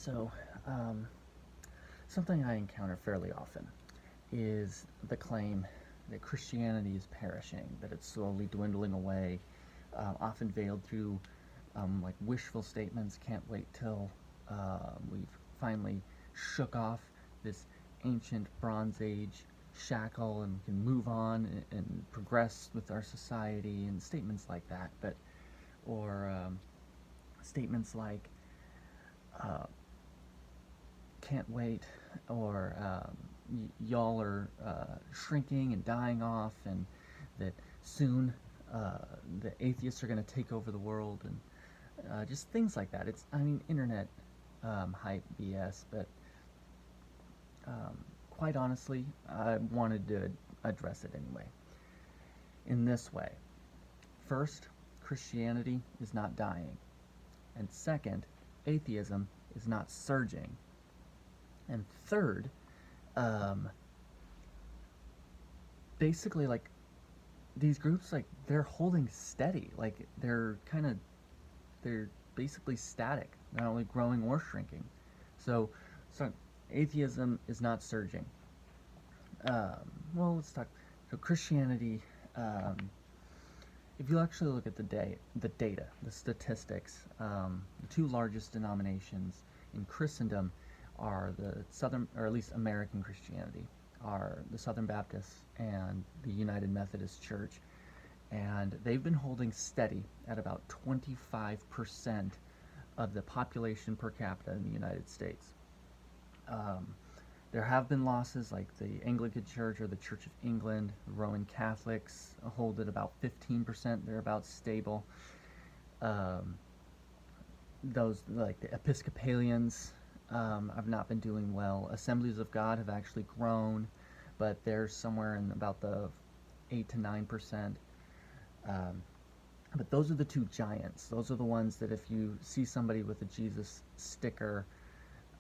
So, um, something I encounter fairly often is the claim that Christianity is perishing, that it's slowly dwindling away, often veiled through like wishful statements. Can't wait till we've finally shook off this ancient Bronze Age shackle and we can move on and progress with our society, and statements like that. But or statements like uh, can't wait, or y'all are shrinking and dying off, and that soon uh, the atheists are going to take over the world, and just things like that. I mean, internet hype BS, but quite honestly, I wanted to address it anyway. In this way: first, Christianity is not dying, and second, atheism is not surging. And third, um, basically, like, these groups, like, they're holding steady. Like, they're basically static, not only growing or shrinking. So atheism is not surging. Well, let's talk. So Christianity, if you actually look at the data, the statistics, the two largest denominations in Christendom are the Southern, or at least American Christianity, are the Southern Baptists and the United Methodist Church, and they've been holding steady at about 25% of the population per capita in the United States. Um, there have been losses, like the Anglican Church or the Church of England. The Roman Catholics hold at about 15%. They're about stable. Um, those, like the Episcopalians, have not been doing well. Assemblies of God have actually grown, but they're somewhere in about the 8 to 9%. Um, but those are the two giants. Those are the ones that if you see somebody with a Jesus sticker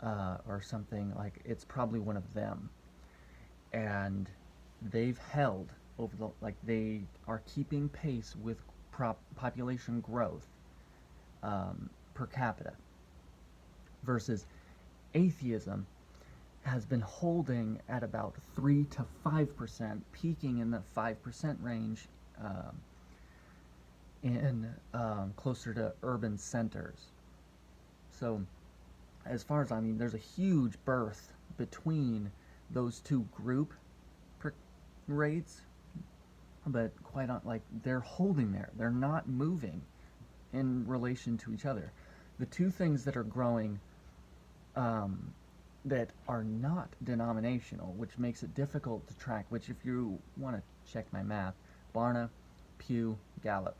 or something, like, it's probably one of them. And they've held over the, like, they are keeping pace with population growth per capita, versus atheism has been holding at about 3 to 5%, peaking in the 5% range in closer to urban centers. So, as far as, I mean, there's a huge birth between those two group rates, but quite on, like, they're holding there. They're not moving in relation to each other. The two things that are growing that are not denominational, which makes it difficult to track, which, if you want to check my math, Barna, Pew, Gallup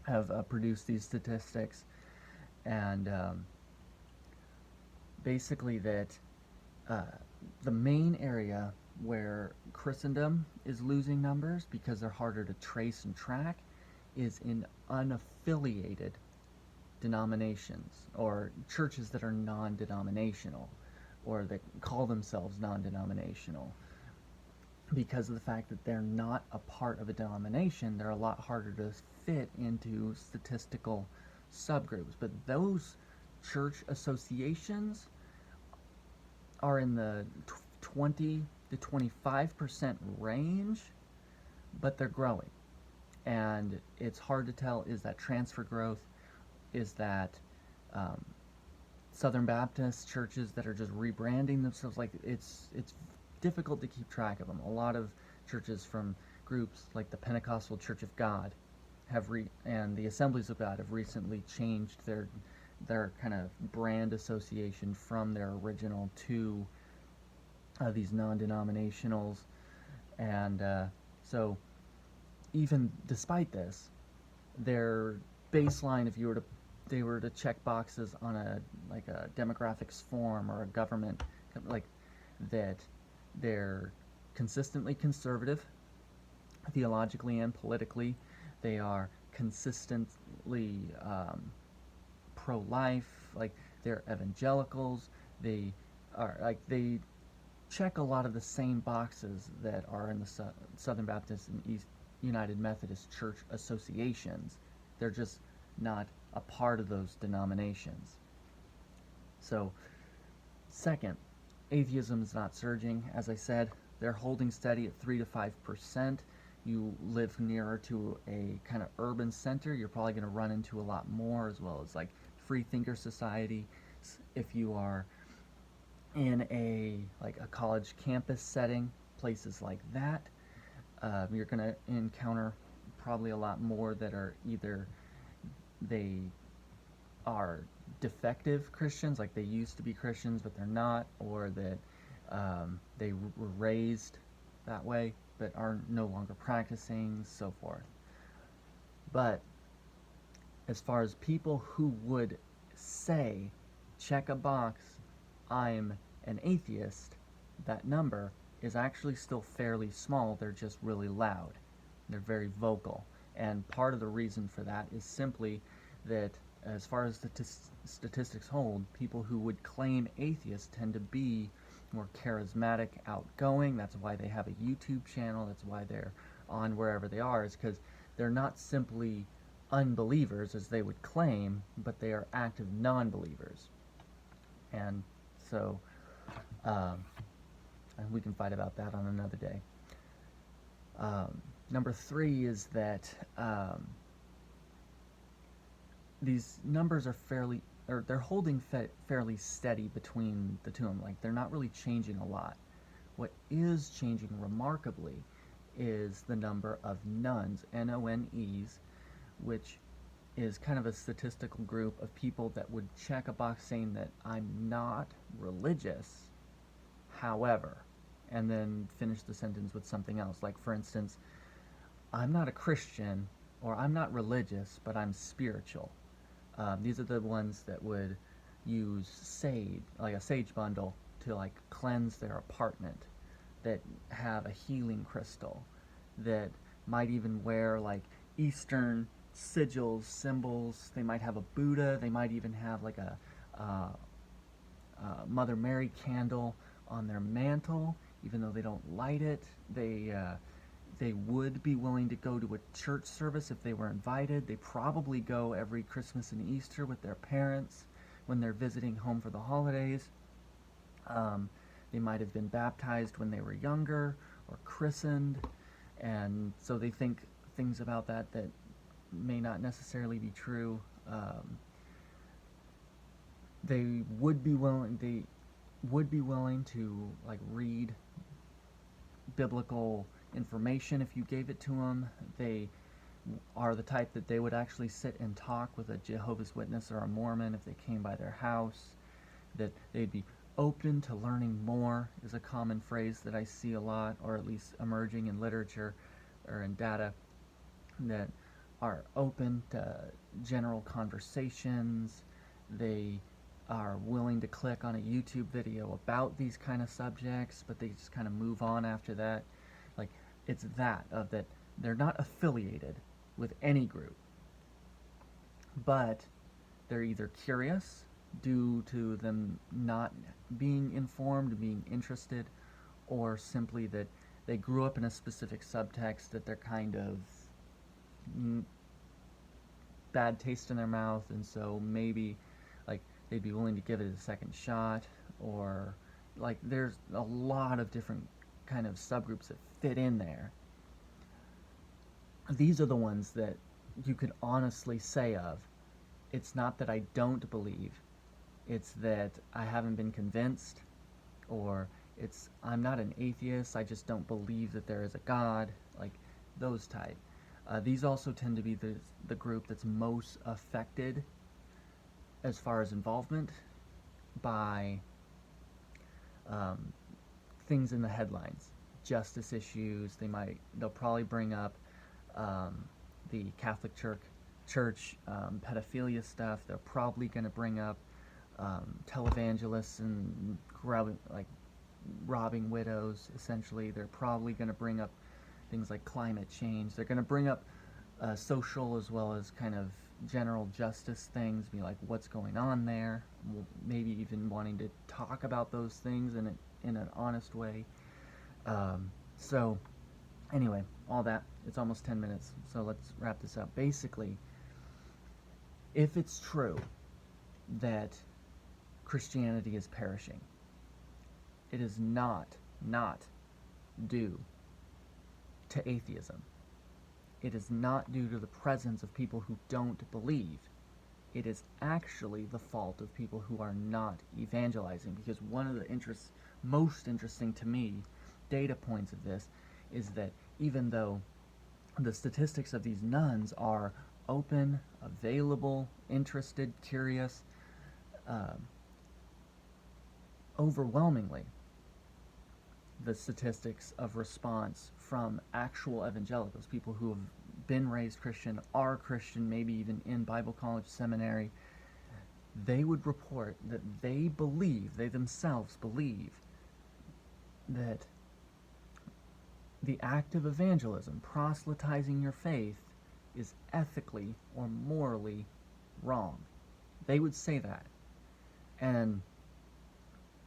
have produced these statistics, and basically that the main area where Christendom is losing numbers because they're harder to trace and track is in unaffiliated denominations, or churches that are non-denominational, or that call themselves non-denominational. Because of the fact that they're not a part of a denomination, they're a lot harder to fit into statistical subgroups. But those church associations are in the 20 to 25% range, but they're growing. And it's hard to tell, is that transfer growth? Is that Southern Baptist churches that are just rebranding themselves? Like, it's difficult to keep track of them. A lot of churches from groups like the Pentecostal Church of God and the Assemblies of God have recently changed their kind of brand association from their original to these non-denominationals. And so even despite this, their baseline, if they were to check boxes on a demographics form or a government, like, that they're consistently conservative theologically and politically. They are consistently pro-life. Like, they're evangelicals. They check a lot of the same boxes that are in the Southern Baptist and East United Methodist Church associations. They're just not a part of those denominations. So Second, atheism is not surging. As I said, they're holding steady at 3 to 5%. You live nearer to a kind of urban center, you're probably going to run into a lot more, as well as like free thinker society. If you are in a college campus setting, places like that, you're going to encounter probably a lot more that are either they are defective Christians, like they used to be Christians but they're not, or that they were raised that way but are no longer practicing, so forth. But as far as people who would say, check a box, I'm an atheist, that number is actually still fairly small. They're just really loud. They're very vocal. And part of the reason for that is simply that, as far as the statistics hold, people who would claim atheists tend to be more charismatic, outgoing. That's why they have a YouTube channel. That's why they're on wherever they are, is because they're not simply unbelievers, as they would claim, but they are active non-believers. And so, and we can fight about that on another day. Number 3 is that these numbers are they're holding fairly steady between the two of them. Like, they're not really changing a lot. What is changing remarkably is the number of nones, N-O-N-Es, which is kind of a statistical group of people that would check a box saying that I'm not religious, however, and then finish the sentence with something else. Like, for instance, I'm not a Christian, or I'm not religious, but I'm spiritual. These are the ones that would use sage, like a sage bundle, to like cleanse their apartment, that have a healing crystal, that might even wear like Eastern sigils, symbols. They might have a Buddha. They might even have like a Mother Mary candle on their mantle, even though they don't light it. They would be willing to go to a church service if they were invited. They probably go every Christmas and Easter with their parents when they're visiting home for the holidays. They might have been baptized when they were younger, or christened, and so they think things about that may not necessarily be true. They would be willing to like read biblical information if you gave it to them. They are the type that they would actually sit and talk with a Jehovah's Witness or a Mormon if they came by their house. That they'd be open to learning more is a common phrase that I see a lot, or at least emerging in literature or in data, that are open to general conversations. They are willing to click on a YouTube video about these kind of subjects, but they just kind of move on after that. Like, it's that they're not affiliated with any group, but they're either curious due to them not being informed, being interested, or simply that they grew up in a specific subtext that they're kind of bad taste in their mouth, and so maybe like they'd be willing to give it a second shot, or like there's a lot of different kind of subgroups that fit in there. These are the ones that you could honestly say of, it's not that I don't believe, it's that I haven't been convinced, or it's I'm not an atheist, I just don't believe that there is a God, like those type. These also tend to be the group that's most affected as far as involvement by things in the headlines, justice issues. They'll probably bring up the Catholic Church pedophilia stuff. They're probably going to bring up televangelists and robbing widows, essentially. They're probably going to bring up things like climate change. They're going to bring up social as well as kind of general justice things, be like, what's going on there? Maybe even wanting to talk about those things in an honest way. So anyway, all that, it's almost 10 minutes, so let's wrap this up. Basically, if it's true that Christianity is perishing, It is not due to atheism. It is not due to the presence of people who don't believe. It is actually the fault of people who are not evangelizing, because one of the most interesting to me data points of this is that even though the statistics of these nuns are open, available, interested, curious, overwhelmingly, the statistics of response from actual evangelicals, people who have been raised Christian, are Christian, maybe even in Bible college, seminary, they would report that they themselves believe, that the act of evangelism, proselytizing your faith, is ethically or morally wrong. They would say that. And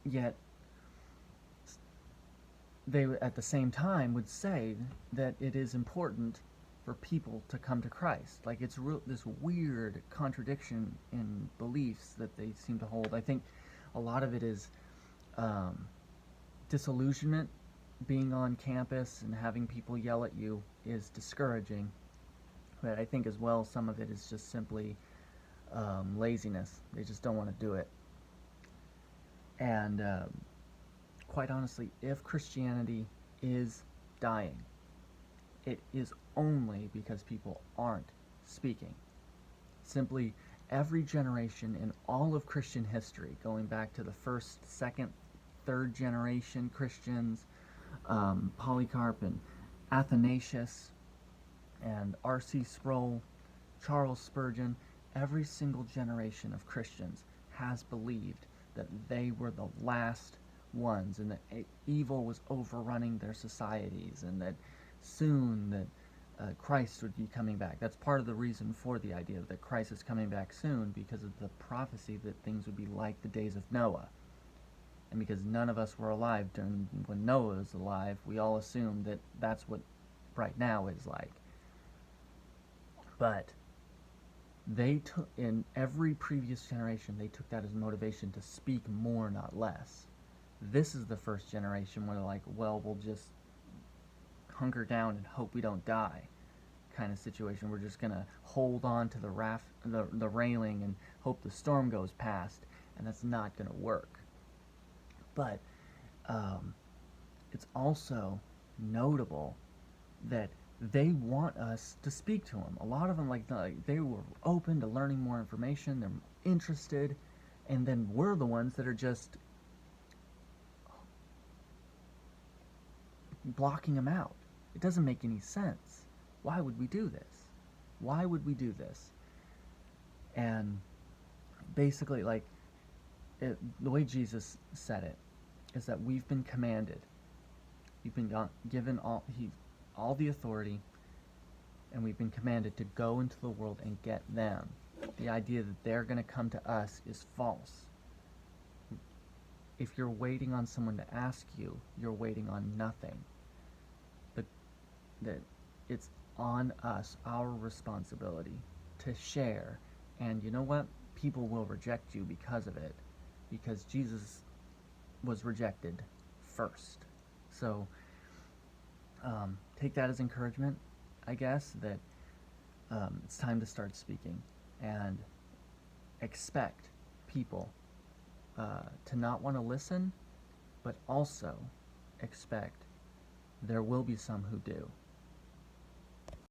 yet, they at the same time would say that it is important for people to come to Christ. Like, it's this weird contradiction in beliefs that they seem to hold. I think a lot of it is disillusionment. Being on campus and having people yell at you is discouraging. But I think as well some of it is just simply laziness. They just don't want to do it. And quite honestly, if Christianity is dying, it is only because people aren't speaking. Simply, every generation in all of Christian history, going back to the first, second, third generation Christians, Polycarp and Athanasius and R.C. Sproul, Charles Spurgeon, every single generation of Christians has believed that they were the last ones, and that evil was overrunning their societies, and that soon that Christ would be coming back. That's part of the reason for the idea that Christ is coming back soon, because of the prophecy that things would be like the days of Noah. And because none of us were alive when Noah was alive, we all assume that that's what right now is like. But they took, in every previous generation, they took that as motivation to speak more, not less. This is the first generation where they're like, well, we'll just hunker down and hope we don't die kind of situation. We're just going to hold on to the railing and hope the storm goes past, and that's not going to work. But it's also notable that they want us to speak to them. A lot of them, they were open to learning more information. They're interested, and then we're the ones that are just blocking them out. It doesn't make any sense. Why would we do this? Why would we do this? And basically, the way Jesus said it is that we've been commanded. We've been given all the authority, and we've been commanded to go into the world and get them. The idea that they're going to come to us is false. If you're waiting on someone to ask you, you're waiting on nothing. That it's on us, our responsibility, to share. And you know what? People will reject you because of it, because Jesus was rejected first. So take that as encouragement, I guess, that it's time to start speaking, and expect people to not want to listen, but also expect there will be some who do.